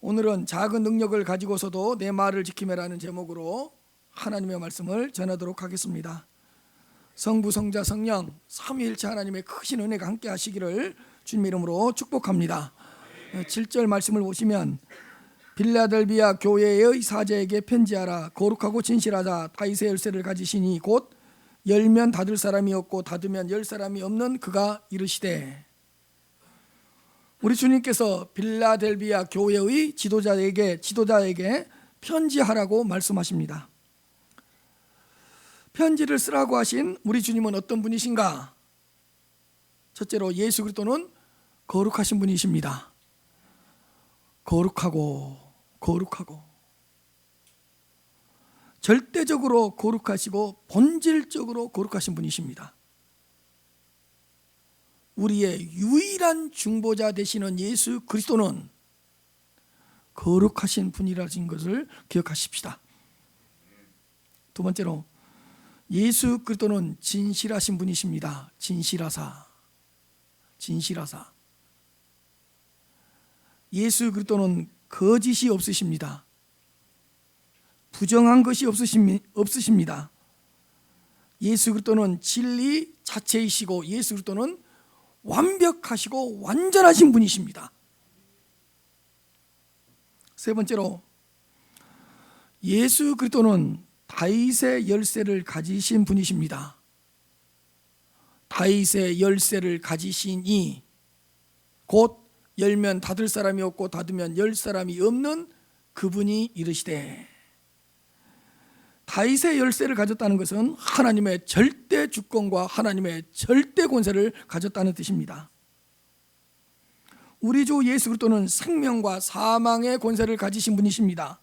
오늘은 작은 능력을 가지고서도 내 말을 지키며라는 제목으로 하나님의 말씀을 전하도록 하겠습니다. 성부, 성자, 성령 삼위일체 하나님의 크신 은혜가 함께 하시기를 주님의 이름으로 축복합니다. 7절 말씀을 보시면 빌라델비아 교회의 사제에게 편지하라. 거룩하고 진실하다. 다윗의 열쇠를 가지시니 곧 열면 닫을 사람이 없고 닫으면 열 사람이 없는 그가 이르시되. 우리 주님께서 빌라델비아 교회의 지도자에게 편지하라고 말씀하십니다. 편지를 쓰라고 하신 우리 주님은 어떤 분이신가? 첫째로 예수 그리스도는 거룩하신 분이십니다. 거룩하고 절대적으로 거룩하시고 본질적으로 거룩하신 분이십니다. 우리의 유일한 중보자 되시는 예수 그리스도는 거룩하신 분이라는 것을 기억하십시다. 두 번째로 예수 그리스도는 진실하신 분이십니다. 진실하사. 예수 그리스도는 거짓이 없으십니다. 부정한 것이 없으십니다. 예수 그리스도는 진리 자체이시고 예수 그리스도는 완벽하시고 완전하신 분이십니다. 세 번째로 예수 그리스도는 다윗의 열쇠를 가지신 분이십니다. 다윗의 열쇠를 가지시니 곧 열면 닫을 사람이 없고 닫으면 열 사람이 없는 그분이 이르시되. 다윗의 열쇠를 가졌다는 것은 하나님의 절대 주권과 하나님의 절대 권세를 가졌다는 뜻입니다. 우리 주 예수 그리스도는 생명과 사망의 권세를 가지신 분이십니다.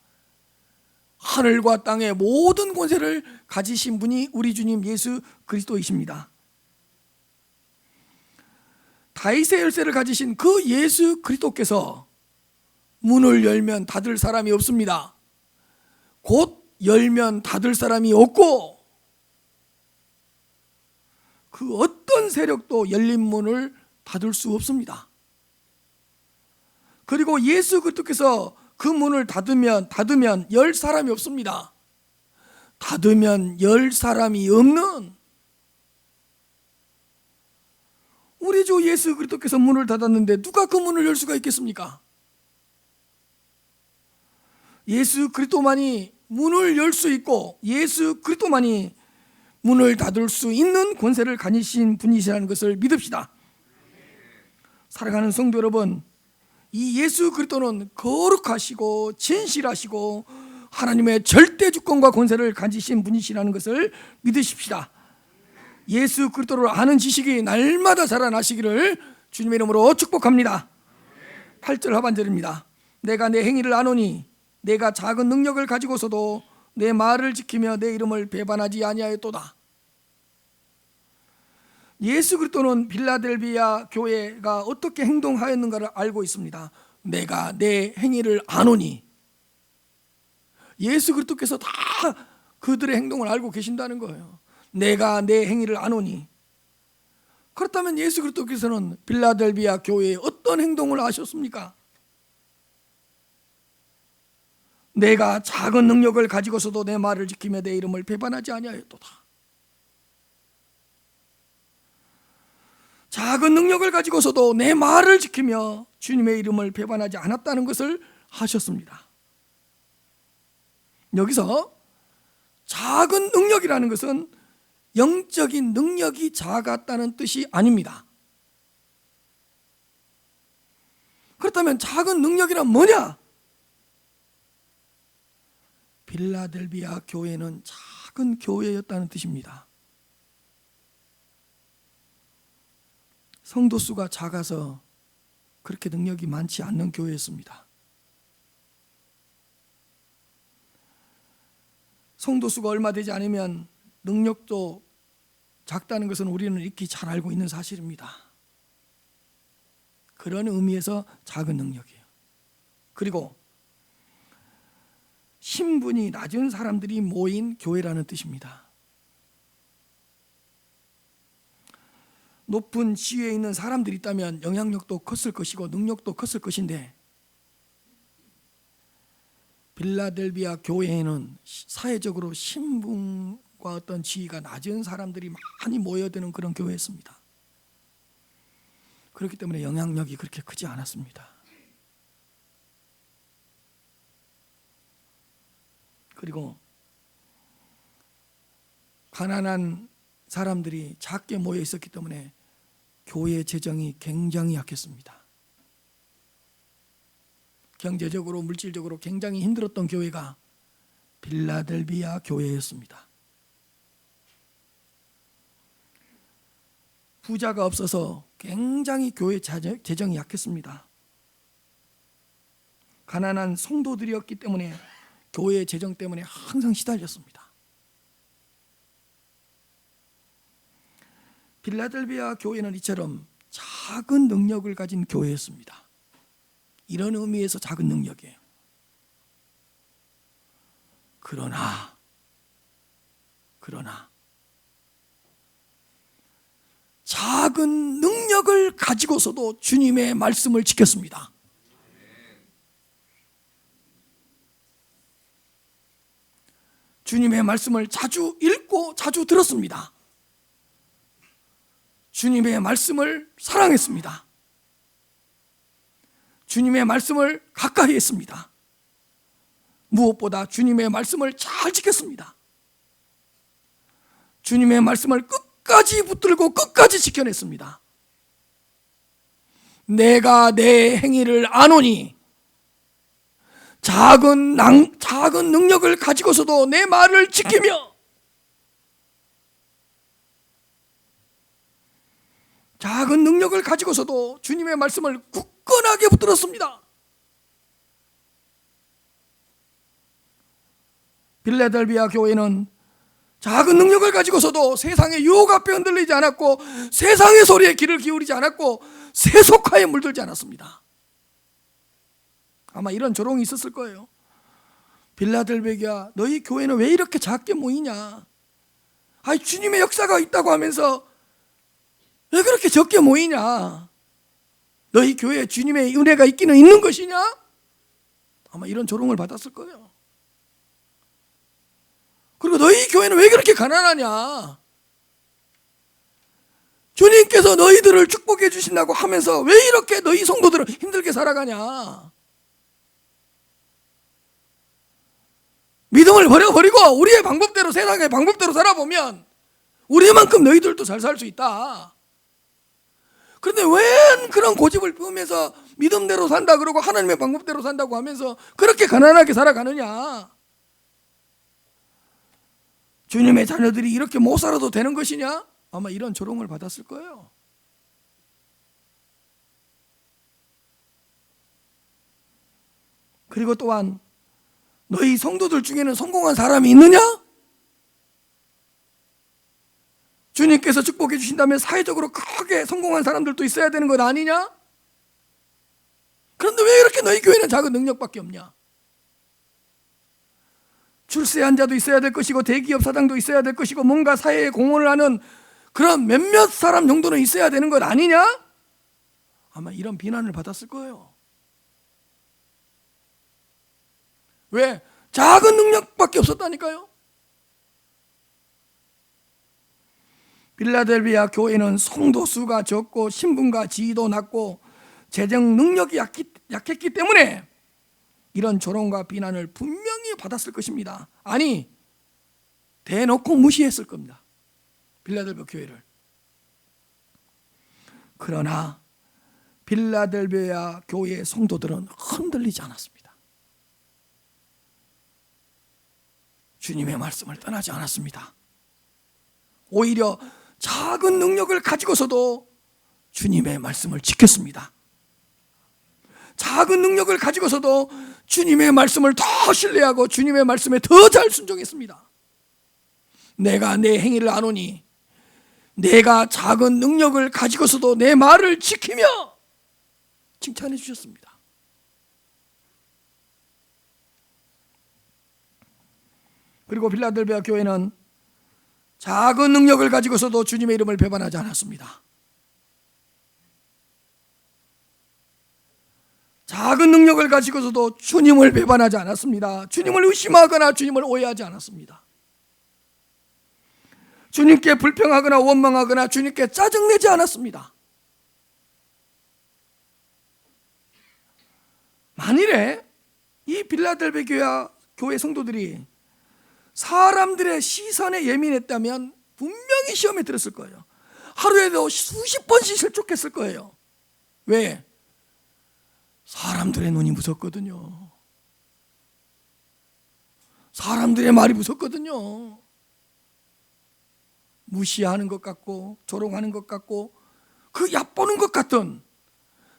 하늘과 땅의 모든 권세를 가지신 분이 우리 주님 예수 그리스도이십니다. 다윗의 열쇠를 가지신 그 예수 그리스도께서 문을 열면 닫을 사람이 없습니다. 곧 열면 닫을 사람이 없고 그 어떤 세력도 열린 문을 닫을 수 없습니다. 그리고 예수 그리스도께서 그 문을 닫으면 열 사람이 없습니다. 닫으면 열 사람이 없는 우리 주 예수 그리스도께서 문을 닫았는데 누가 그 문을 열 수가 있겠습니까? 예수 그리스도만이 문을 열 수 있고 예수 그리스도만이 문을 닫을 수 있는 권세를 가지신 분이시라는 것을 믿읍시다. 사랑하는 성도 여러분, 이 예수 그리스도는 거룩하시고 진실하시고 하나님의 절대 주권과 권세를 가지신 분이시라는 것을 믿으십시다. 예수 그리스도를 아는 지식이 날마다 자라나시기를 주님의 이름으로 축복합니다. 8절 하반절입니다. 내가 내 행위를 아노니 내가 작은 능력을 가지고서도 내 말을 지키며 내 이름을 배반하지 아니하였도다. 예수 그리스도는 빌라델비아 교회가 어떻게 행동하였는가를 알고 있습니다. 내가 내 행위를 아노니. 예수 그리스도께서 다 그들의 행동을 알고 계신다는 거예요. 내가 내 행위를 아노니. 그렇다면 예수 그리스도께서는 빌라델비아 교회에 어떤 행동을 하셨습니까? 내가 작은 능력을 가지고서도 내 말을 지키며 내 이름을 배반하지 아니하였도다. 작은 능력을 가지고서도 내 말을 지키며 주님의 이름을 배반하지 않았다는 것을 하셨습니다. 여기서 작은 능력이라는 것은 영적인 능력이 작았다는 뜻이 아닙니다. 그렇다면 작은 능력이란 뭐냐? 빌라델비아 교회는 작은 교회였다는 뜻입니다. 성도 수가 작아서 그렇게 능력이 많지 않는 교회였습니다. 성도 수가 얼마 되지 않으면 능력도 작다는 것은 우리는 익히 잘 알고 있는 사실입니다. 그런 의미에서 작은 능력이에요. 그리고 신분이 낮은 사람들이 모인 교회라는 뜻입니다. 높은 지위에 있는 사람들이 있다면 영향력도 컸을 것이고 능력도 컸을 것인데 빌라델비아 교회에는 사회적으로 신분과 어떤 지위가 낮은 사람들이 많이 모여드는 그런 교회였습니다. 그렇기 때문에 영향력이 그렇게 크지 않았습니다. 그리고 가난한 사람들이 작게 모여 있었기 때문에 교회 재정이 굉장히 약했습니다. 경제적으로 물질적으로 굉장히 힘들었던 교회가 빌라델비아 교회였습니다. 부자가 없어서 굉장히 교회 재정이 약했습니다. 가난한 성도들이었기 때문에 교회 재정 때문에 항상 시달렸습니다. 빌라델비아 교회는 이처럼 작은 능력을 가진 교회였습니다. 이런 의미에서 작은 능력이에요. 그러나 작은 능력을 가지고서도 주님의 말씀을 지켰습니다. 주님의 말씀을 자주 읽고 자주 들었습니다. 주님의 말씀을 사랑했습니다. 주님의 말씀을 가까이 했습니다. 무엇보다 주님의 말씀을 잘 지켰습니다. 주님의 말씀을 끝까지 붙들고 끝까지 지켜냈습니다. 내가 내 행위를 아노니 작은 능력을 가지고서도 내 말을 지키며 작은 능력을 가지고서도 주님의 말씀을 굳건하게 붙들었습니다. 빌라델비아 교회는 작은 능력을 가지고서도 세상의 유혹 앞에 흔들리지 않았고 세상의 소리에 귀를 기울이지 않았고 세속화에 물들지 않았습니다. 아마 이런 조롱이 있었을 거예요. 빌라델비아, 너희 교회는 왜 이렇게 작게 모이냐? 아니, 주님의 역사가 있다고 하면서 왜 그렇게 적게 모이냐? 너희 교회에 주님의 은혜가 있기는 있는 것이냐? 아마 이런 조롱을 받았을 거예요. 그리고 너희 교회는 왜 그렇게 가난하냐? 주님께서 너희들을 축복해 주신다고 하면서 왜 이렇게 너희 성도들은 힘들게 살아가냐? 믿음을 버려버리고 우리의 방법대로, 세상의 방법대로 살아보면 우리만큼 너희들도 잘 살 수 있다. 그런데 왜 그런 고집을 피우면서 믿음대로 산다 그러고 하나님의 방법대로 산다고 하면서 그렇게 가난하게 살아가느냐? 주님의 자녀들이 이렇게 못 살아도 되는 것이냐? 아마 이런 조롱을 받았을 거예요. 그리고 또한 너희 성도들 중에는 성공한 사람이 있느냐? 주님께서 축복해 주신다면 사회적으로 크게 성공한 사람들도 있어야 되는 것 아니냐? 그런데 왜 이렇게 너희 교회는 작은 능력밖에 없냐? 출세한 자도 있어야 될 것이고 대기업 사장도 있어야 될 것이고 뭔가 사회에 공헌을 하는 그런 몇몇 사람 정도는 있어야 되는 것 아니냐? 아마 이런 비난을 받았을 거예요. 왜? 작은 능력밖에 없었다니까요. 빌라델비아 교회는 성도 수가 적고 신분과 지위도 낮고 재정 능력이 약했기 때문에 이런 조롱과 비난을 분명히 받았을 것입니다. 아니, 대놓고 무시했을 겁니다. 빌라델비아 교회를. 그러나 빌라델비아 교회의 성도들은 흔들리지 않았습니다. 주님의 말씀을 떠나지 않았습니다. 오히려 작은 능력을 가지고서도 주님의 말씀을 지켰습니다. 작은 능력을 가지고서도 주님의 말씀을 더 신뢰하고 주님의 말씀에 더 잘 순종했습니다. 내가 내 행위를 아노니 내가 작은 능력을 가지고서도 내 말을 지키며 칭찬해 주셨습니다. 그리고 빌라델비아 교회는 작은 능력을 가지고서도 주님의 이름을 배반하지 않았습니다. 작은 능력을 가지고서도 주님을 배반하지 않았습니다. 주님을 의심하거나 주님을 오해하지 않았습니다. 주님께 불평하거나 원망하거나 주님께 짜증내지 않았습니다. 만일에 이 빌라델베 교회 성도들이 사람들의 시선에 예민했다면 분명히 시험에 들었을 거예요. 하루에도 수십 번씩 실족했을 거예요. 왜? 사람들의 눈이 무섭거든요. 사람들의 말이 무섭거든요. 무시하는 것 같고 조롱하는 것 같고 그 얕보는 것 같던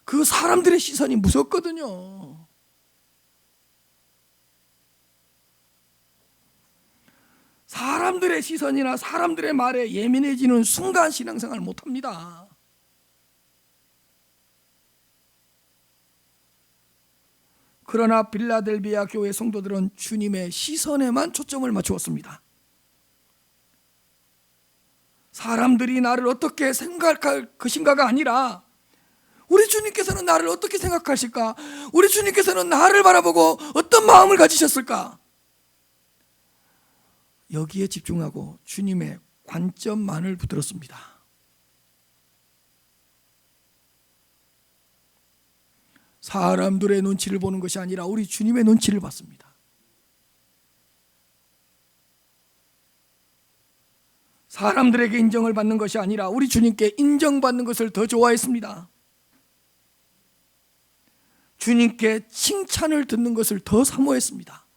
그 사람들의 시선이 무섭거든요. 사람들의 시선이나 사람들의 말에 예민해지는 순간 신앙생활을 못합니다. 그러나 빌라델비아 교회 성도들은 주님의 시선에만 초점을 맞추었습니다. 사람들이 나를 어떻게 생각할 것인가가 아니라 우리 주님께서는 나를 어떻게 생각하실까? 우리 주님께서는 나를 바라보고 어떤 마음을 가지셨을까? 여기에 집중하고 주님의 관점만을 붙들었습니다. 사람들의 눈치를 보는 것이 아니라 우리 주님의 눈치를 봤습니다. 사람들에게 인정을 받는 것이 아니라 우리 주님께 인정받는 것을 더 좋아했습니다. 주님께 칭찬을 듣는 것을 더 사모했습니다.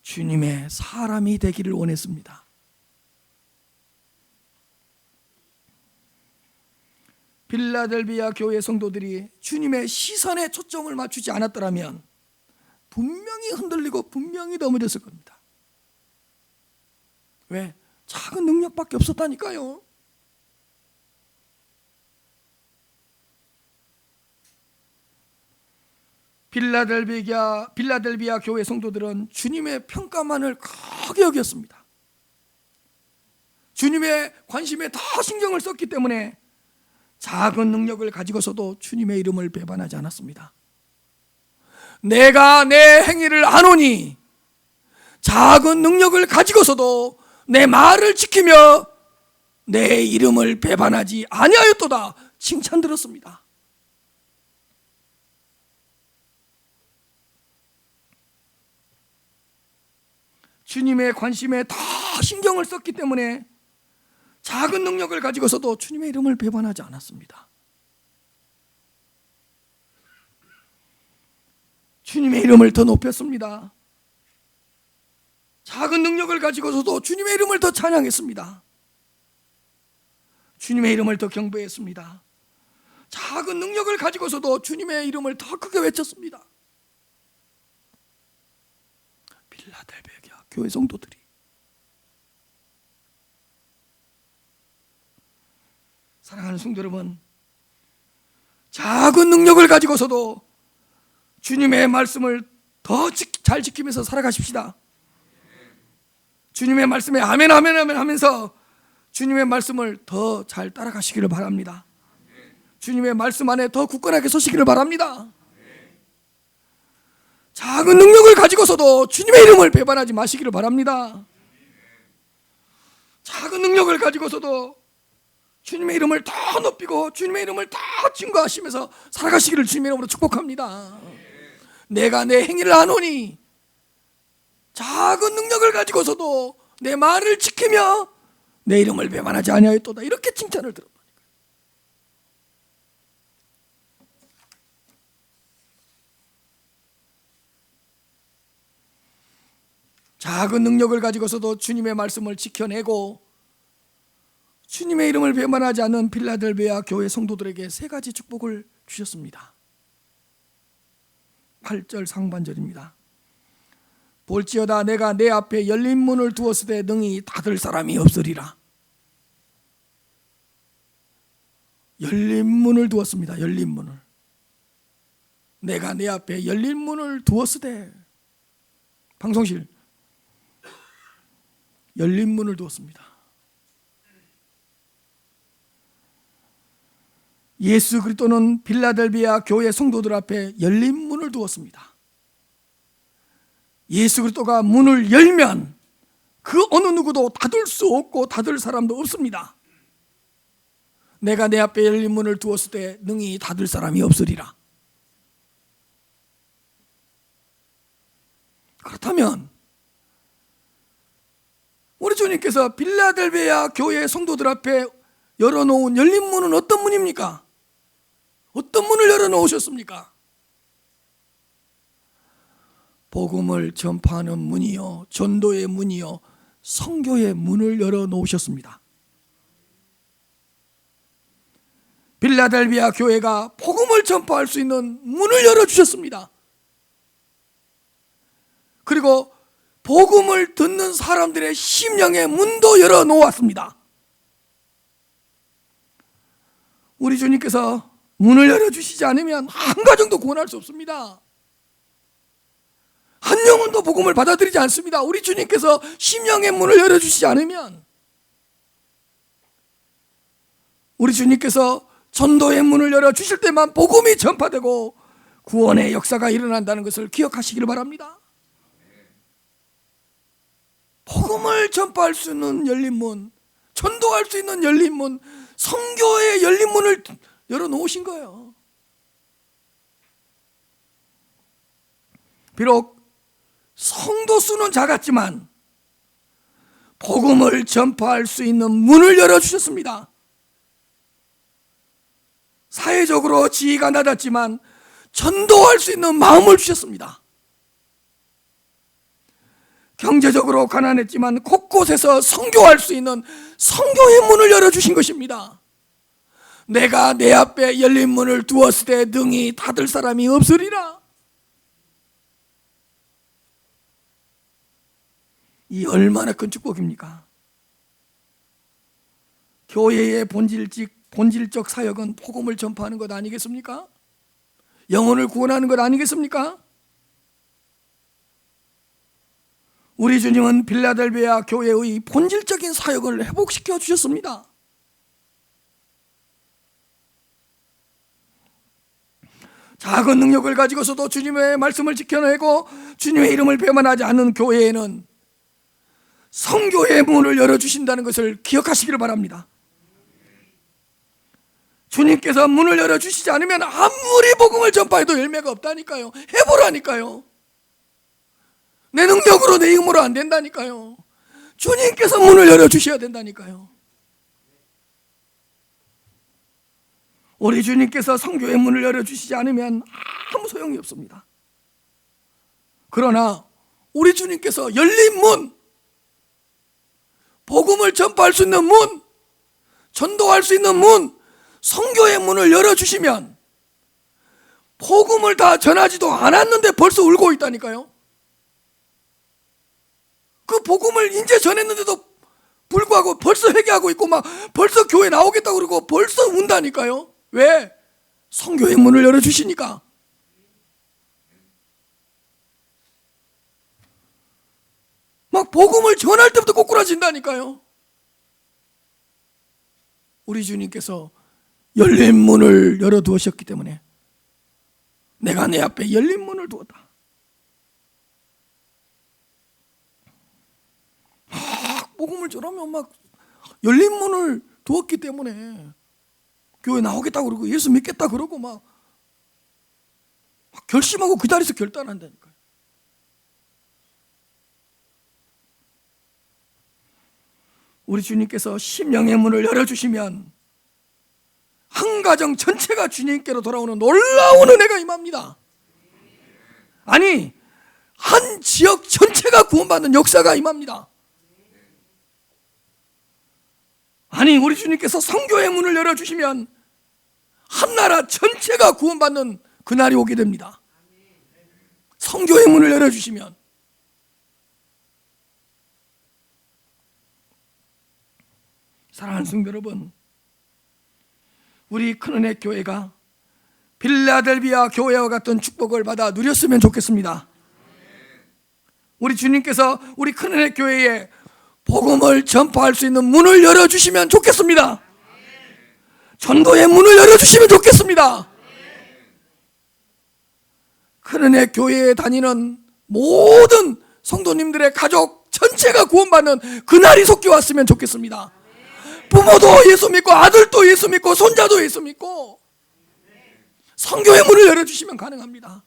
주님의 사람이 되기를 원했습니다. 빌라델비아 교회 성도들이 주님의 시선에 초점을 맞추지 않았더라면 분명히 흔들리고 분명히 넘어졌을 겁니다. 왜? 작은 능력밖에 없었다니까요. 빌라델비아 교회 성도들은 주님의 평가만을 크게 여겼습니다. 주님의 관심에 더 신경을 썼기 때문에 작은 능력을 가지고서도 주님의 이름을 배반하지 않았습니다. 내가 내 행위를 아노니 작은 능력을 가지고서도 내 말을 지키며 내 이름을 배반하지 아니하였도다 칭찬 들었습니다. 주님의 관심에 더 신경을 썼기 때문에 작은 능력을 가지고서도 주님의 이름을 배반하지 않았습니다. 주님의 이름을 더 높였습니다. 작은 능력을 가지고서도 주님의 이름을 더 찬양했습니다. 주님의 이름을 더 경배했습니다. 작은 능력을 가지고서도 주님의 이름을 더 크게 외쳤습니다. 빌라델비아 교회 성도들이 사랑하는 성도 여러분, 작은 능력을 가지고서도 주님의 말씀을 더 잘 지키면서 살아가십시다. 주님의 말씀에 아멘 아멘 아멘 하면서 주님의 말씀을 더 잘 따라가시기를 바랍니다. 주님의 말씀 안에 더 굳건하게 서시기를 바랍니다. 작은 능력을 가지고서도 주님의 이름을 배반하지 마시기를 바랍니다. 작은 능력을 가지고서도 주님의 이름을 더 높이고 주님의 이름을 더 증거하시면서 살아가시기를 주님의 이름으로 축복합니다. 내가 내 행위를 아노니 작은 능력을 가지고서도 내 말을 지키며 내 이름을 배반하지 아니하였도다 이렇게 칭찬을 들었다. 작은 능력을 가지고서도 주님의 말씀을 지켜내고 주님의 이름을 배반하지 않는 빌라델비아 교회 성도들에게 세 가지 축복을 주셨습니다. 8절 상반절입니다. 볼지어다 내가 내 앞에 열린 문을 두었으되 능히 닫을 사람이 없으리라. 열린 문을 두었습니다. 열린 문을. 내가 내 앞에 열린 문을 두었으되, 방송실 열린 문을 두었습니다. 예수 그리스도는 빌라델비아 교회 성도들 앞에 열린 문을 두었습니다. 예수 그리스도가 문을 열면 그 어느 누구도 닫을 수 없고 닫을 사람도 없습니다. 내가 내 앞에 열린 문을 두었을 때 능히 닫을 사람이 없으리라. 그렇다면 우리 주님께서 빌라델비아 교회 성도들 앞에 열어놓은 열린 문은 어떤 문입니까? 어떤 문을 열어놓으셨습니까? 복음을 전파하는 문이요, 전도의 문이요, 선교의 문을 열어놓으셨습니다. 빌라델비아 교회가 복음을 전파할 수 있는 문을 열어주셨습니다. 그리고 복음을 듣는 사람들의 심령의 문도 열어놓았습니다. 우리 주님께서 문을 열어주시지 않으면 한 가정도 구원할 수 없습니다. 한 영혼도 복음을 받아들이지 않습니다. 우리 주님께서 심령의 문을 열어주시지 않으면, 우리 주님께서 전도의 문을 열어주실 때만 복음이 전파되고 구원의 역사가 일어난다는 것을 기억하시기를 바랍니다. 복음을 전파할 수 있는 열린 문, 전도할 수 있는 열린 문, 선교의 열린 문을 열어놓으신 거예요. 비록 성도 수는 작았지만 복음을 전파할 수 있는 문을 열어주셨습니다. 사회적으로 지위가 낮았지만 전도할 수 있는 마음을 주셨습니다. 경제적으로 가난했지만 곳곳에서 선교할 수 있는 선교의 문을 열어주신 것입니다. 내가 내 앞에 열린 문을 두었을 때 능히 닫을 사람이 없으리라. 이 얼마나 큰 축복입니까? 교회의 본질적 사역은 복음을 전파하는 것 아니겠습니까? 영혼을 구원하는 것 아니겠습니까? 우리 주님은 빌라델비아 교회의 본질적인 사역을 회복시켜 주셨습니다. 작은 능력을 가지고서도 주님의 말씀을 지켜내고 주님의 이름을 배반하지 않는 교회에는 선교의 문을 열어주신다는 것을 기억하시기를 바랍니다. 주님께서 문을 열어주시지 않으면 아무리 복음을 전파해도 열매가 없다니까요. 해보라니까요. 내 능력으로 내 힘으로 안 된다니까요. 주님께서 문을 열어주셔야 된다니까요. 우리 주님께서 선교의 문을 열어주시지 않으면 아무 소용이 없습니다. 그러나 우리 주님께서 열린 문, 복음을 전파할 수 있는 문, 전도할 수 있는 문, 선교의 문을 열어주시면 복음을 다 전하지도 않았는데 벌써 울고 있다니까요. 그 복음을 이제 전했는데도 불구하고 벌써 회개하고 있고 막 벌써 교회 나오겠다고 그러고 벌써 운다니까요. 왜? 선교의 문을 열어주시니까. 막 복음을 전할 때부터 꼬꾸라진다니까요. 우리 주님께서 열린 문을 열어두셨기 때문에 내가 내 앞에 열린 문을 두었다. 복음을 전하면 막 열린 문을 두었기 때문에 교회 나오겠다고 그러고 예수 믿겠다 그러고 막 결심하고 그 자리에서 결단한다니까요. 우리 주님께서 심령의 문을 열어주시면 한 가정 전체가 주님께로 돌아오는 놀라운 은혜가 임합니다. 아니, 한 지역 전체가 구원받는 역사가 임합니다. 아니, 우리 주님께서 선교의 문을 열어주시면 한 나라 전체가 구원받는 그날이 오게 됩니다. 선교의 문을 열어주시면. 사랑하는 성도 여러분, 우리 큰은혜 교회가 빌라델비아 교회와 같은 축복을 받아 누렸으면 좋겠습니다. 우리 주님께서 우리 큰은혜 교회에 복음을 전파할 수 있는 문을 열어주시면 좋겠습니다. 전도의 문을 열어주시면 좋겠습니다. 그러네 교회에 다니는 모든 성도님들의 가족 전체가 구원받는 그날이 속히 왔으면 좋겠습니다. 부모도 예수 믿고 아들도 예수 믿고 손자도 예수 믿고 선교의 문을 열어주시면 가능합니다.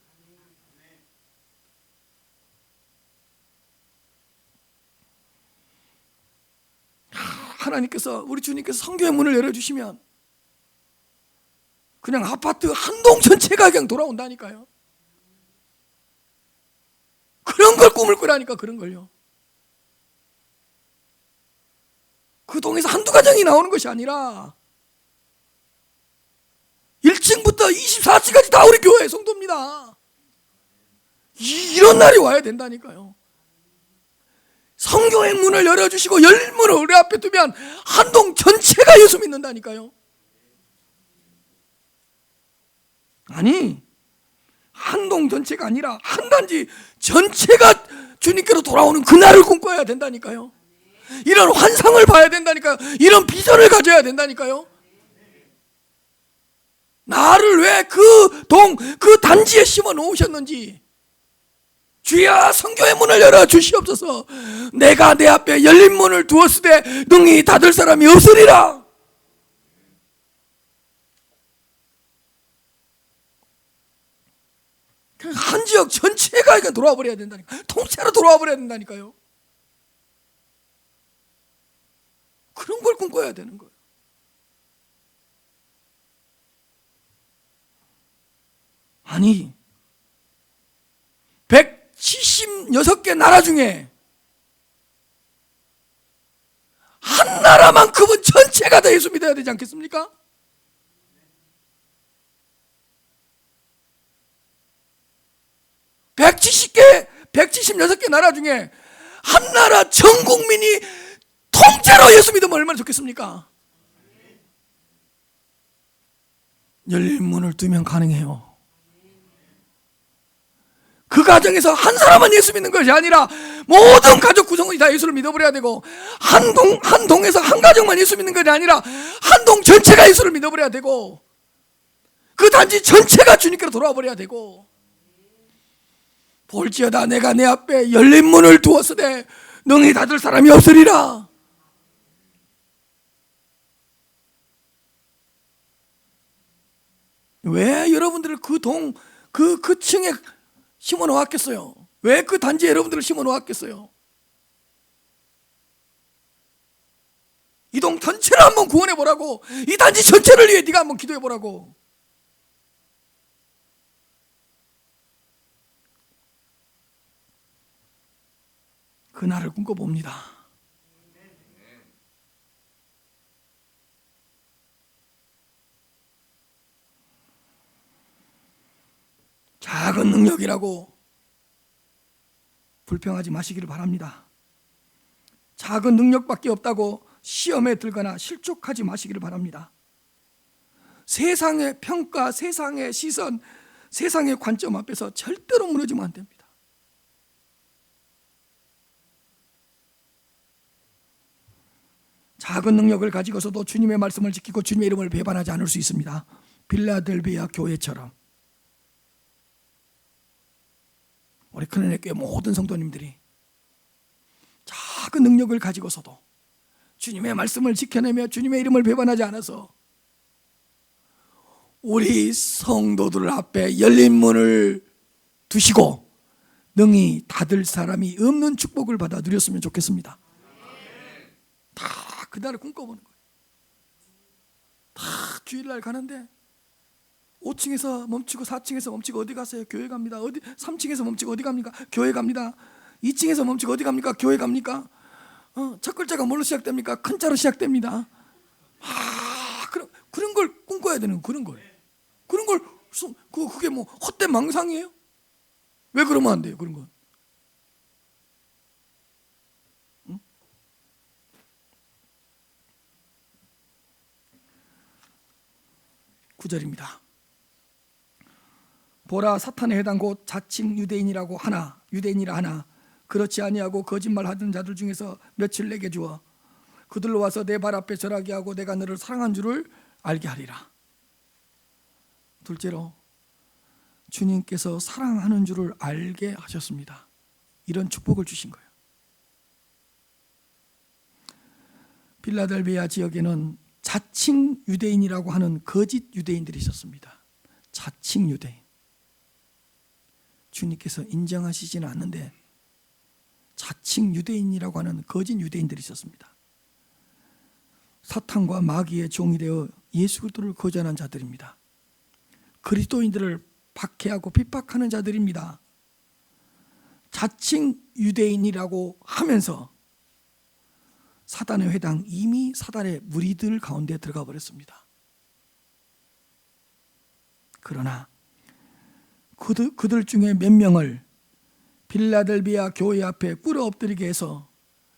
하나님께서 우리 주님께서 선교의 문을 열어주시면 그냥 아파트 한 동 전체가 그냥 돌아온다니까요. 그런 걸 꿈을 꾸라니까. 그런 걸요. 그 동에서 한두 가정이 나오는 것이 아니라 1층부터 24층까지 다 우리 교회 성도입니다. 이런 날이 와야 된다니까요. 성교의 문을 열어주시고 열린 문을 우리 앞에 두면 한 동 전체가 예수 믿는다니까요. 아니, 한 동 전체가 아니라 한 단지 전체가 주님께로 돌아오는 그날을 꿈꿔야 된다니까요. 이런 환상을 봐야 된다니까요. 이런 비전을 가져야 된다니까요. 나를 왜 그 동, 그 단지에 심어 놓으셨는지, 주여 성교의 문을 열어 주시옵소서. 내가 내 앞에 열린 문을 두었을 때 능히 닫을 사람이 없으리라. 한 지역 전체가 돌아와 버려야 된다니까. 통째로 돌아와 버려야 된다니까요. 그런 걸 꿈꿔야 되는 거예요. 아니, 176개 나라 중에 한 나라만큼은 전체가 다 예수 믿어야 되지 않겠습니까? (170개) 176개 나라 중에 한 나라 전 국민이 통째로 예수 믿으면 얼마나 좋겠습니까? 열린 문을 두면 가능해요. 그 가정에서 한 사람만 예수 믿는 것이 아니라 모든 가족 구성원이 다 예수를 믿어버려야 되고, 한 동에서 한 가정만 예수 믿는 것이 아니라 한 동 전체가 예수를 믿어버려야 되고, 그 단지 전체가 주님께로 돌아와 버려야 되고, 볼지어다 내가 내 앞에 열린 문을 두었으되 능히 닫을 사람이 없으리라. 왜 여러분들을 그 동, 그 층에 심어 놓았겠어요? 왜 그 단지에 여러분들을 심어 놓았겠어요? 이 동 전체를 한번 구원해 보라고, 이 단지 전체를 위해 네가 한번 기도해 보라고. 그날을 꿈꿔봅니다. 작은 능력이라고 불평하지 마시기를 바랍니다. 작은 능력밖에 없다고 시험에 들거나 실족하지 마시기를 바랍니다. 세상의 평가, 세상의 시선, 세상의 관점 앞에서 절대로 무너지면 안 됩니다. 작은 능력을 가지고서도 주님의 말씀을 지키고 주님의 이름을 배반하지 않을 수 있습니다. 빌라델비아 교회처럼 우리 큰은혜 교회 모든 성도님들이 작은 능력을 가지고서도 주님의 말씀을 지켜내며 주님의 이름을 배반하지 않아서 우리 성도들 앞에 열린 문을 두시고 능히 닫을 사람이 없는 축복을 받아 누렸으면 좋겠습니다. 다 그날을 꿈꿔보는 거예요. 다 주일날 가는데 5층에서 멈추고 4층에서 멈추고 어디 가세요? 교회 갑니다. 3층에서 멈추고 어디 갑니까? 교회 갑니다. 2층에서 멈추고 어디 갑니까? 교회 갑니까? 첫 글자가 뭘로 시작됩니까? 큰 자로 시작됩니다. 그런 걸 꿈꿔야 되는, 그런 걸. 그런 걸, 그게 뭐 헛된 망상이에요? 왜 그러면 안 돼요? 그런 건. 9절입니다. 보라, 사탄의 해당 곧 자칭 유대인이라 하나 그렇지 아니하고 거짓말하던 자들 중에서 며칠 내게 주어 그들로 와서 내 발 앞에 절하게 하고 내가 너를 사랑한 줄을 알게 하리라. 둘째로 주님께서 사랑하는 줄을 알게 하셨습니다. 이런 축복을 주신 거예요. 빌라델비아 지역에는 자칭 유대인이라고 하는 거짓 유대인들이 있었습니다. 자칭 유대인. 주님께서 인정하시지는 않는데 자칭 유대인이라고 하는 거짓 유대인들이 있었습니다. 사탄과 마귀의 종이 되어 예수 그리스도를 거절하는 자들입니다. 그리스도인들을 박해하고 핍박하는 자들입니다. 자칭 유대인이라고 하면서 사단의 회당, 이미 사단의 무리들 가운데 들어가 버렸습니다. 그러나 그들 중에 몇 명을 빌라델비아 교회 앞에 꿇어 엎드리게 해서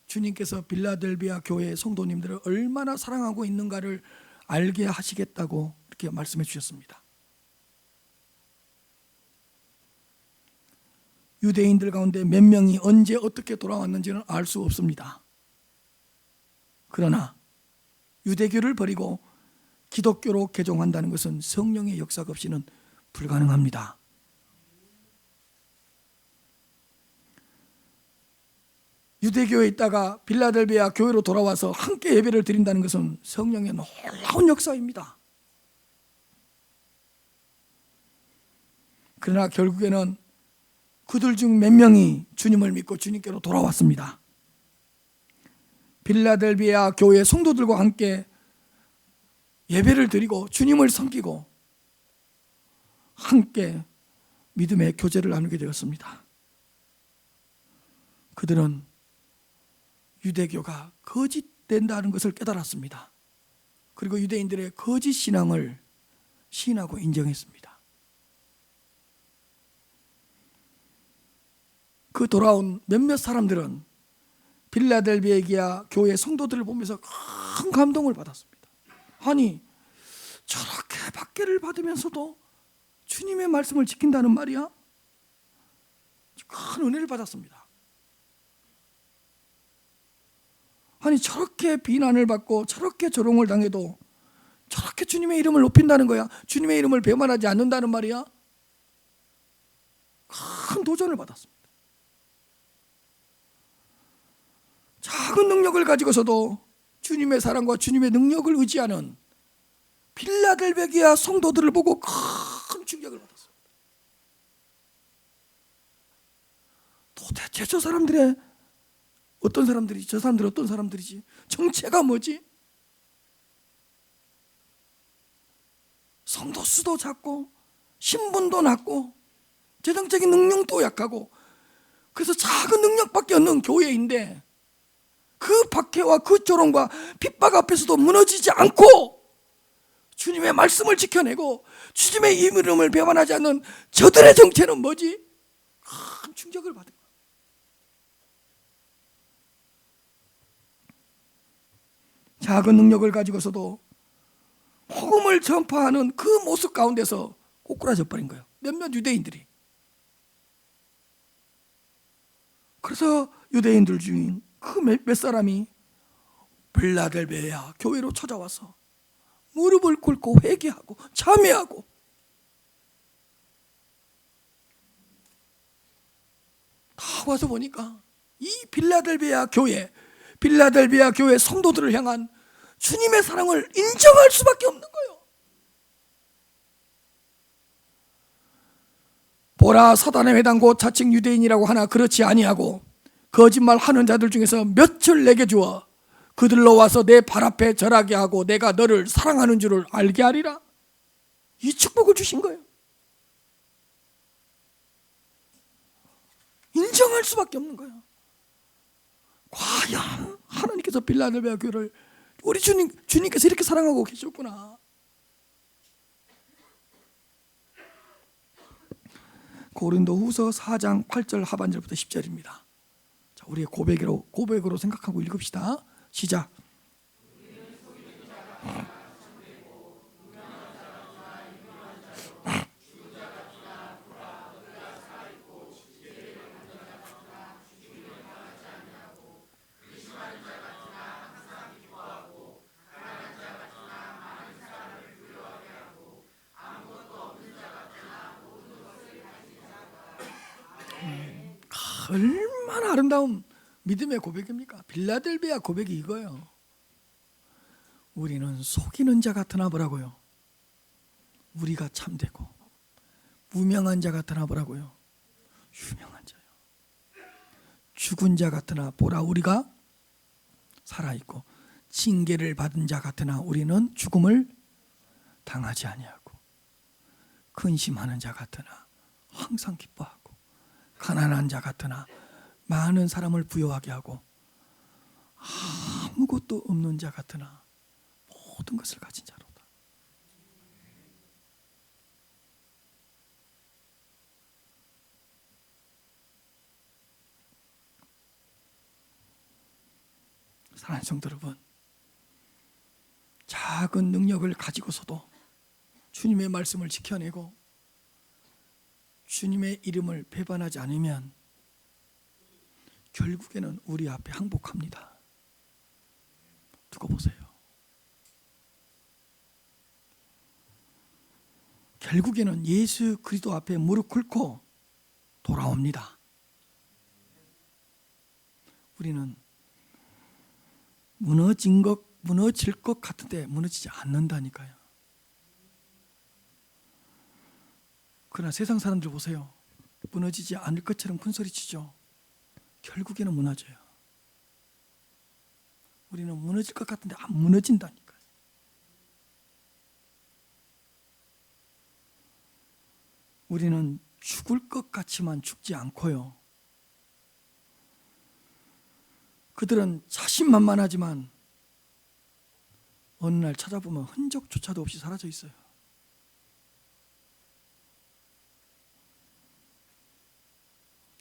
주님께서 빌라델비아 교회 성도님들을 얼마나 사랑하고 있는가를 알게 하시겠다고 이렇게 말씀해 주셨습니다. 유대인들 가운데 몇 명이 언제 어떻게 돌아왔는지는 알 수 없습니다. 그러나 유대교를 버리고 기독교로 개종한다는 것은 성령의 역사가 없이는 불가능합니다. 유대교에 있다가 빌라델비아 교회로 돌아와서 함께 예배를 드린다는 것은 성령의 놀라운 역사입니다. 그러나 결국에는 그들 중 몇 명이 주님을 믿고 주님께로 돌아왔습니다. 빌라델비아 교회 성도들과 함께 예배를 드리고 주님을 섬기고 함께 믿음의 교제를 나누게 되었습니다. 그들은 유대교가 거짓된다는 것을 깨달았습니다. 그리고 유대인들의 거짓 신앙을 시인하고 인정했습니다. 그 돌아온 몇몇 사람들은 빌라델비아 교회 성도들을 보면서 큰 감동을 받았습니다. 아니, 저렇게 박해를 받으면서도 주님의 말씀을 지킨다는 말이야? 큰 은혜를 받았습니다. 아니, 저렇게 비난을 받고 저렇게 조롱을 당해도 저렇게 주님의 이름을 높인다는 거야? 주님의 이름을 배반하지 않는다는 말이야? 큰 도전을 받았습니다. 작은 능력을 가지고서도 주님의 사랑과 주님의 능력을 의지하는 빌라델비아 성도들을 보고 큰 충격을 받았습니다. 도대체 저 사람들의 어떤 사람들이지? 저 사람들 어떤 사람들이지? 정체가 뭐지? 성도 수도 작고 신분도 낮고 재정적인 능력도 약하고 그래서 작은 능력밖에 없는 교회인데 그 박해와 그 조롱과 핍박 앞에서도 무너지지 않고 주님의 말씀을 지켜내고 주님의 이름을 배반하지 않는 저들의 정체는 뭐지? 큰 충격을 받은 거예요. 작은 능력을 가지고서도 복음을 전파하는 그 모습 가운데서 꼬꾸라져 버린 거예요. 몇몇 유대인들이. 그래서 유대인들 중인 그 몇 사람이 빌라델비아 교회로 찾아와서 무릎을 꿇고 회개하고 참회하고 다 와서 보니까 이 빌라델비아 교회 성도들을 향한 주님의 사랑을 인정할 수밖에 없는 거예요. 보라, 사단의 회당 곧 자칭 유대인이라고 하나 그렇지 아니하고 거짓말하는 자들 중에서 몇을 내게 주어 그들로 와서 내 발 앞에 절하게 하고 내가 너를 사랑하는 줄을 알게 하리라. 이 축복을 주신 거예요. 인정할 수밖에 없는 거예요. 과연 하나님께서 빌라델비아 교회를 우리 주님께서 이렇게 사랑하고 계셨구나. 고린도후서 4장 8절 하반절부터 10절입니다. 자, 우리의 고백으로 생각하고 읽읍시다. 시작. 얼마나 아름다운 믿음의 고백입니까? 빌라델비아 고백이 이거예요. 우리는 속이는 자 같으나 보라고요. 우리가 참되고, 무명한 자 같으나 보라고요. 유명한 자요. 죽은 자 같으나 보라 우리가 살아있고, 징계를 받은 자 같으나 우리는 죽음을 당하지 아니하고, 근심하는 자 같으나 항상 기뻐하고, 가난한 자 같으나 많은 사람을 부유하게 하고, 아무것도 없는 자 같으나 모든 것을 가진 자로다. 사랑하는 성도 여러분, 작은 능력을 가지고서도 주님의 말씀을 지켜내고 주님의 이름을 배반하지 않으면 결국에는 우리 앞에 항복합니다. 두고 보세요. 결국에는 예수 그리스도 앞에 무릎 꿇고 돌아옵니다. 우리는 무너질 것 같은데 무너지지 않는다니까요. 그러나 세상 사람들 보세요. 무너지지 않을 것처럼 큰 소리 치죠. 결국에는 무너져요. 우리는 무너질 것 같은데 안 무너진다니까요. 우리는 죽을 것 같지만 죽지 않고요. 그들은 자신만만하지만 어느 날 찾아보면 흔적조차도 없이 사라져 있어요.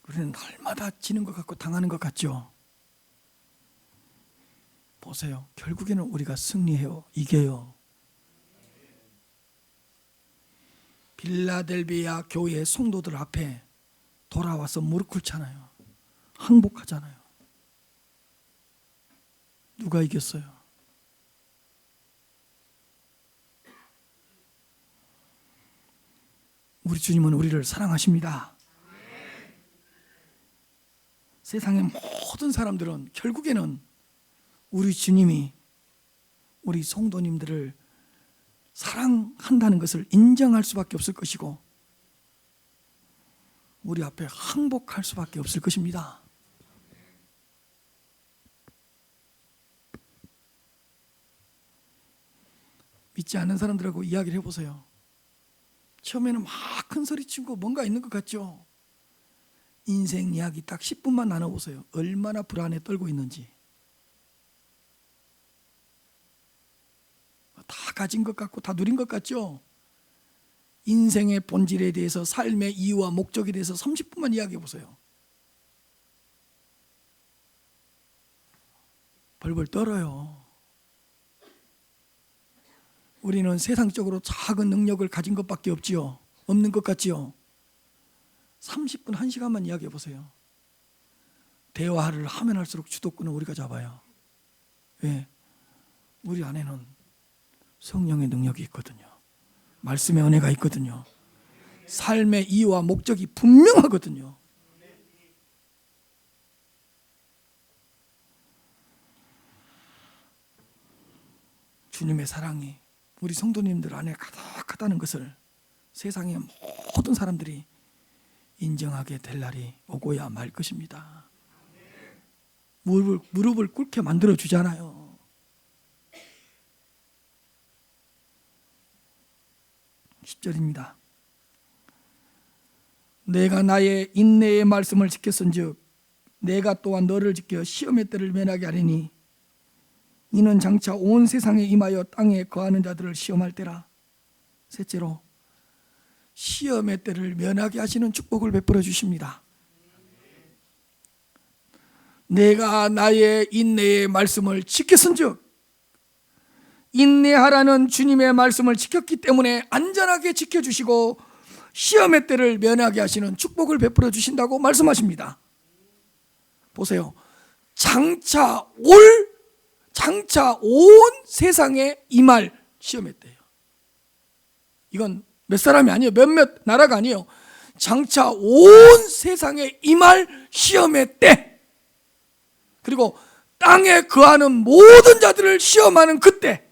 우리는 날마다 지는 것 같고 당하는 것 같죠. 보세요. 결국에는 우리가 승리해요. 이겨요. 빌라델비아 교회 성도들 앞에 돌아와서 무릎 꿇잖아요. 항복하잖아요. 누가 이겼어요? 우리 주님은 우리를 사랑하십니다. 세상의 모든 사람들은 결국에는 우리 주님이 우리 성도님들을 사랑한다는 것을 인정할 수밖에 없을 것이고 우리 앞에 항복할 수밖에 없을 것입니다. 믿지 않는 사람들하고 이야기를 해보세요. 처음에는 막 큰 소리 치고 뭔가 있는 것 같죠? 인생 이야기 딱 10분만 나눠보세요. 얼마나 불안에 떨고 있는지. 다 가진 것 같고 다 누린 것 같죠? 인생의 본질에 대해서, 삶의 이유와 목적에 대해서 30분만 이야기해 보세요. 벌벌 떨어요. 우리는 세상적으로 작은 능력을 가진 것밖에 없지요. 없는 것 같지요. 30분, 1시간만 이야기해 보세요. 대화를 하면 할수록 주도권은 우리가 잡아요. 왜? 우리 안에는 성령의 능력이 있거든요. 말씀의 은혜가 있거든요. 삶의 이유와 목적이 분명하거든요. 주님의 사랑이 우리 성도님들 안에 가득하다는 것을 세상의 모든 사람들이 인정하게 될 날이 오고야 말 것입니다. 무릎을 꿇게 만들어 주잖아요. 10절입니다. 내가 나의 인내의 말씀을 지켰은즉 내가 또한 너를 지켜 시험의 때를 면하게 하리니 이는 장차 온 세상에 임하여 땅에 거하는 자들을 시험할 때라. 셋째로 시험의 때를 면하게 하시는 축복을 베풀어 주십니다. 내가 나의 인내의 말씀을 지켰은즉, 인내하라는 주님의 말씀을 지켰기 때문에 안전하게 지켜주시고 시험의 때를 면하게 하시는 축복을 베풀어 주신다고 말씀하십니다. 보세요. 장차 온 세상에 임할 시험의 때예요. 이건 몇 사람이 아니에요. 몇몇 나라가 아니에요. 장차 온 세상에 임할 시험의 때, 그리고 땅에 거하는 모든 자들을 시험하는 그때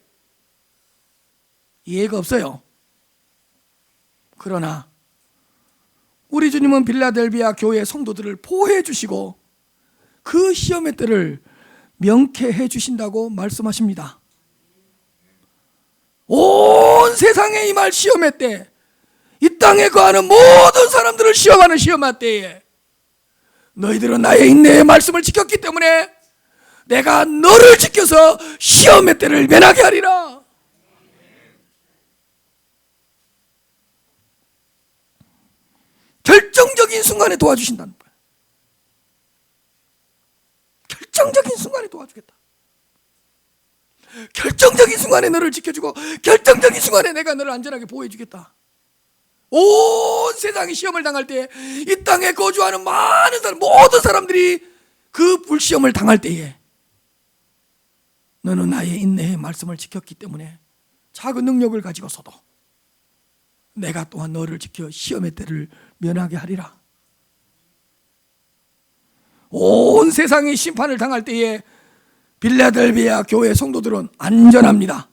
이해가 없어요. 그러나 우리 주님은 빌라델비아 교회 성도들을 보호해 주시고 그 시험의 때를 명쾌해 주신다고 말씀하십니다. 온 세상에 임할 시험의 때, 이 땅에 거하는 모든 사람들을 시험하는 시험의 때에 너희들은 나의 인내의 말씀을 지켰기 때문에 내가 너를 지켜서 시험의 때를 면하게 하리라. 결정적인 순간에 도와주신다는 거예요. 결정적인 순간에 도와주겠다. 결정적인 순간에 너를 지켜주고 결정적인 순간에 내가 너를 안전하게 보호해주겠다. 온 세상이 시험을 당할 때, 이 땅에 거주하는 많은 사람, 모든 사람들이 그 불시험을 당할 때에 너는 나의 인내의 말씀을 지켰기 때문에 작은 능력을 가지고서도 내가 또한 너를 지켜 시험의 때를 면하게 하리라. 온 세상이 심판을 당할 때에 빌라델비아 교회 성도들은 안전합니다.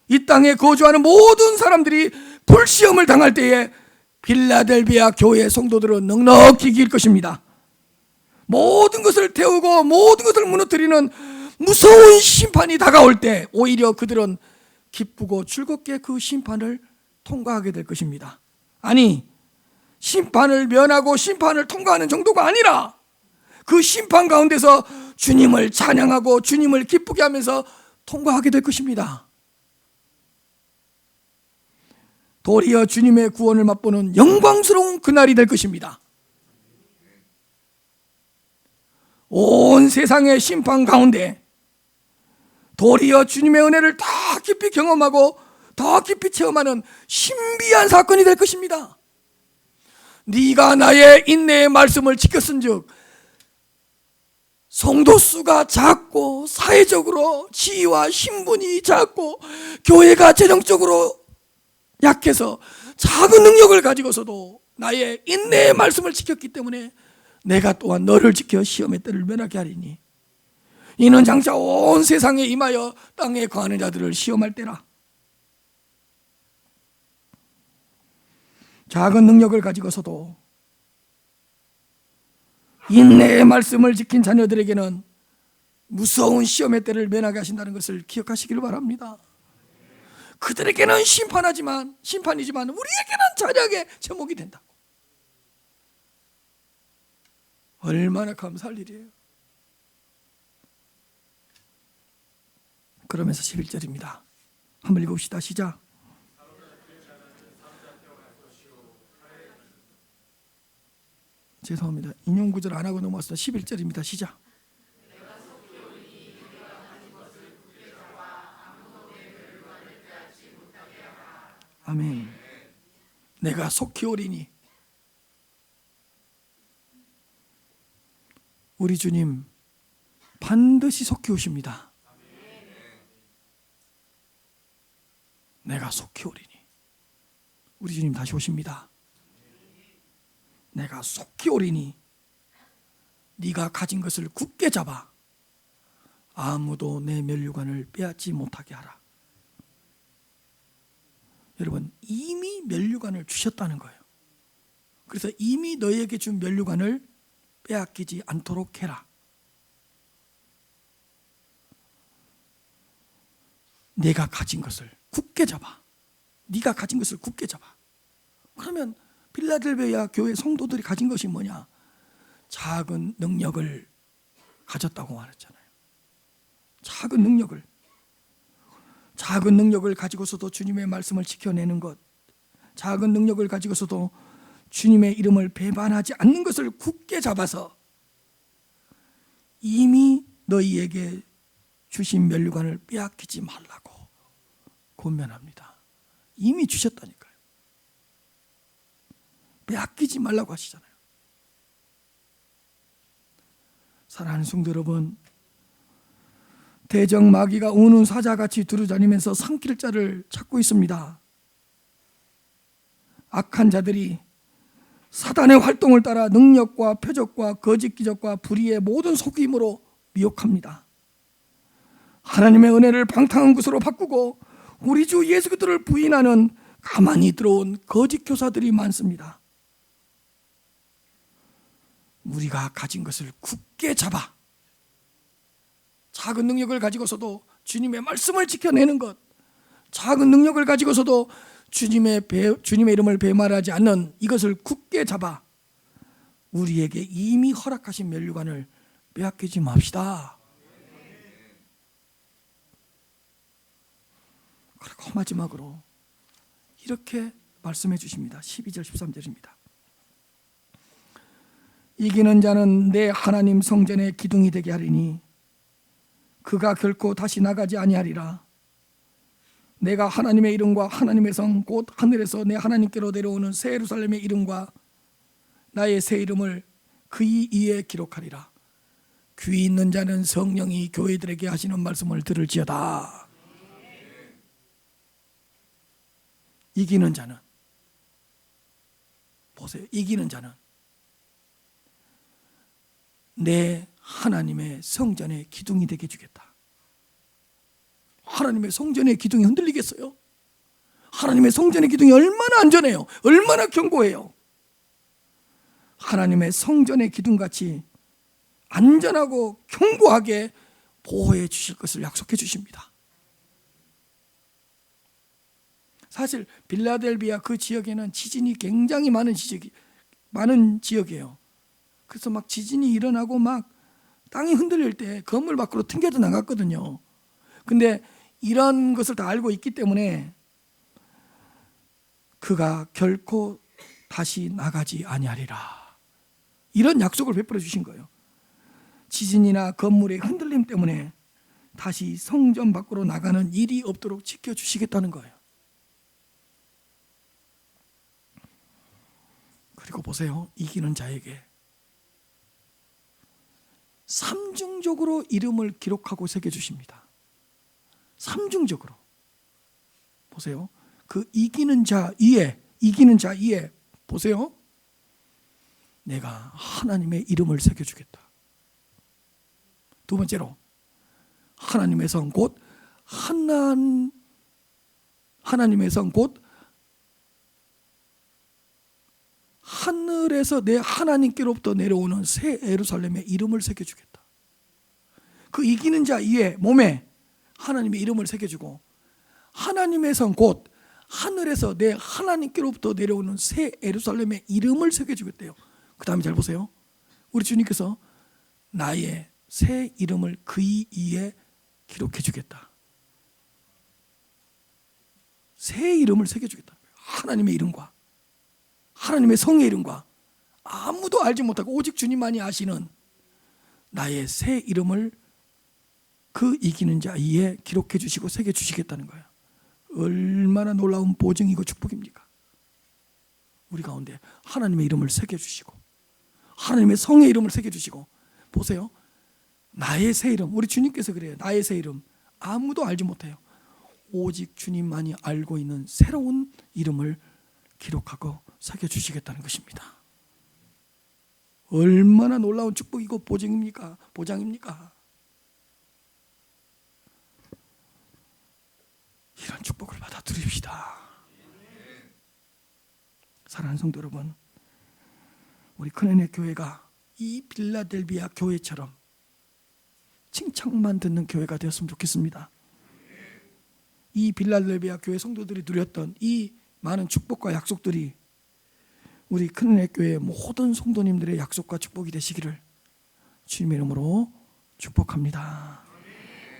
이 땅에 거주하는 모든 사람들이 불시험을 당할 때에 빌라델비아 교회 성도들은 넉넉히 이길 것입니다. 모든 것을 태우고 모든 것을 무너뜨리는 무서운 심판이 다가올 때 오히려 그들은 기쁘고 즐겁게 그 심판을 통과하게 될 것입니다. 아니, 심판을 면하고 심판을 통과하는 정도가 아니라 그 심판 가운데서 주님을 찬양하고 주님을 기쁘게 하면서 통과하게 될 것입니다. 도리어 주님의 구원을 맛보는 영광스러운 그날이 될 것입니다. 온 세상의 심판 가운데 도리어 주님의 은혜를 더 깊이 경험하고 더 깊이 체험하는 신비한 사건이 될 것입니다. 네가 나의 인내의 말씀을 지켰은즉 성도 수가 작고 사회적으로 지위와 신분이 작고 교회가 재정적으로 약해서 작은 능력을 가지고서도 나의 인내의 말씀을 지켰기 때문에 내가 또한 너를 지켜 시험의 때를 면하게 하리니 이는 장차 온 세상에 임하여 땅에 거하는 자들을 시험할 때라. 작은 능력을 가지고서도 인내의 말씀을 지킨 자녀들에게는 무서운 시험의 때를 면하게 하신다는 것을 기억하시기를 바랍니다. 그들에게는 심판이지만 우리에게는 자녀에게 제목이 된다고. 얼마나 감사할 일이에요. 그러면서 11절입니다. 한번 읽읍시다. 시작. 죄송합니다. 인용 구절 안 하고 넘어왔습니다. 11절입니다. 시작. 아멘. 내가 속히 오리니. 우리 주님 반드시 속히 오십니다. 내가 속히 오리니. 우리 주님 다시 오십니다. 내가 속히 오리니 네가 가진 것을 굳게 잡아 아무도 내 면류관을 빼앗지 못하게 하라. 여러분, 이미 면류관을 주셨다는 거예요. 그래서 이미 너에게 준 면류관을 빼앗기지 않도록 해라. 내가 가진 것을 굳게 잡아. 네가 가진 것을 굳게 잡아. 그러면 빌라델비아 교회 성도들이 가진 것이 뭐냐? 작은 능력을 가졌다고 말했잖아요. 작은 능력을 가지고서도 주님의 말씀을 지켜내는 것, 작은 능력을 가지고서도 주님의 이름을 배반하지 않는 것을 굳게 잡아서 이미 너희에게 주신 면류관을 빼앗기지 말라고 권면합니다. 이미 주셨다니까요. 빼앗기지 말라고 하시잖아요. 사랑하는 성도 여러분, 대적 마귀가 우는 사자같이 두루다니면서 삼킬 자를 찾고 있습니다. 악한 자들이 사단의 활동을 따라 능력과 표적과 거짓 기적과 불의의 모든 속임으로 미혹합니다. 하나님의 은혜를 방탕한 것으로 바꾸고 우리 주 예수 그리스도를 부인하는 가만히 들어온 거짓 교사들이 많습니다. 우리가 가진 것을 굳게 잡아 작은 능력을 가지고서도 주님의 말씀을 지켜내는 것, 작은 능력을 가지고서도 주님의 이름을 배말하지 않는 이것을 굳게 잡아 우리에게 이미 허락하신 면류관을 빼앗기지 맙시다. 그리고 마지막으로 이렇게 말씀해 주십니다. 12절 13절입니다. 이기는 자는 내 하나님 성전의 기둥이 되게 하리니 그가 결코 다시 나가지 아니하리라. 내가 하나님의 이름과 하나님의 성 곧 하늘에서 내 하나님께로 내려오는 새 예루살렘의 이름과 나의 새 이름을 그의 이에 기록하리라. 귀 있는 자는 성령이 교회들에게 하시는 말씀을 들을지어다. 이기는 자는, 보세요, 이기는 자는 내 하나님의 성전의 기둥이 되게 주겠다. 하나님의 성전의 기둥이 흔들리겠어요? 하나님의 성전의 기둥이 얼마나 안전해요, 얼마나 견고해요. 하나님의 성전의 기둥같이 안전하고 견고하게 보호해 주실 것을 약속해 주십니다. 사실 빌라델비아 그 지역에는 지진이 굉장히 많은 지역이에요. 그래서 막 지진이 일어나고 막 땅이 흔들릴 때 건물 밖으로 튕겨져 나갔거든요. 근데 이런 것을 다 알고 있기 때문에 그가 결코 다시 나가지 아니하리라, 이런 약속을 베풀어 주신 거예요. 지진이나 건물의 흔들림 때문에 다시 성전 밖으로 나가는 일이 없도록 지켜주시겠다는 거예요. 그리고 보세요, 이기는 자에게 삼중적으로 이름을 기록하고 새겨주십니다. 삼중적으로. 보세요, 그 이기는 자 이에 보세요, 내가 하나님의 이름을 새겨주겠다. 두 번째로 하나님의 성 곧 하나님의 성 곧 하늘에서 내 하나님께로부터 내려오는 새 예루살렘의 이름을 새겨주겠다. 그 이기는 자 이에 몸에 하나님의 이름을 새겨주고, 하나님의 성 곧 하늘에서 내 하나님께로부터 내려오는 새 예루살렘의 이름을 새겨주겠대요. 그 다음에 잘 보세요. 우리 주님께서 나의 새 이름을 그의 이에 기록해 주겠다. 새 이름을 새겨주겠다. 하나님의 이름과 하나님의 성의 이름과 아무도 알지 못하고 오직 주님만이 아시는 나의 새 이름을 그 이기는 자 이에 기록해 주시고 새겨 주시겠다는 거예요. 얼마나 놀라운 보증이고 축복입니까? 우리 가운데 하나님의 이름을 새겨 주시고 하나님의 성의 이름을 새겨 주시고, 보세요, 나의 새 이름, 우리 주님께서 그래요. 나의 새 이름 아무도 알지 못해요. 오직 주님만이 알고 있는 새로운 이름을 기록하고 새겨주시겠다는 것입니다. 얼마나 놀라운 축복이고 보장입니까? 이런 축복을 받아들입시다. 사랑하는 성도 여러분, 우리 큰은혜 교회가 이 빌라델비아 교회처럼 칭찬만 듣는 교회가 되었으면 좋겠습니다. 이 빌라델비아 교회 성도들이 누렸던 이 많은 축복과 약속들이 우리 큰은혜 교회 모든 성도님들의 약속과 축복이 되시기를 주님의 이름으로 축복합니다.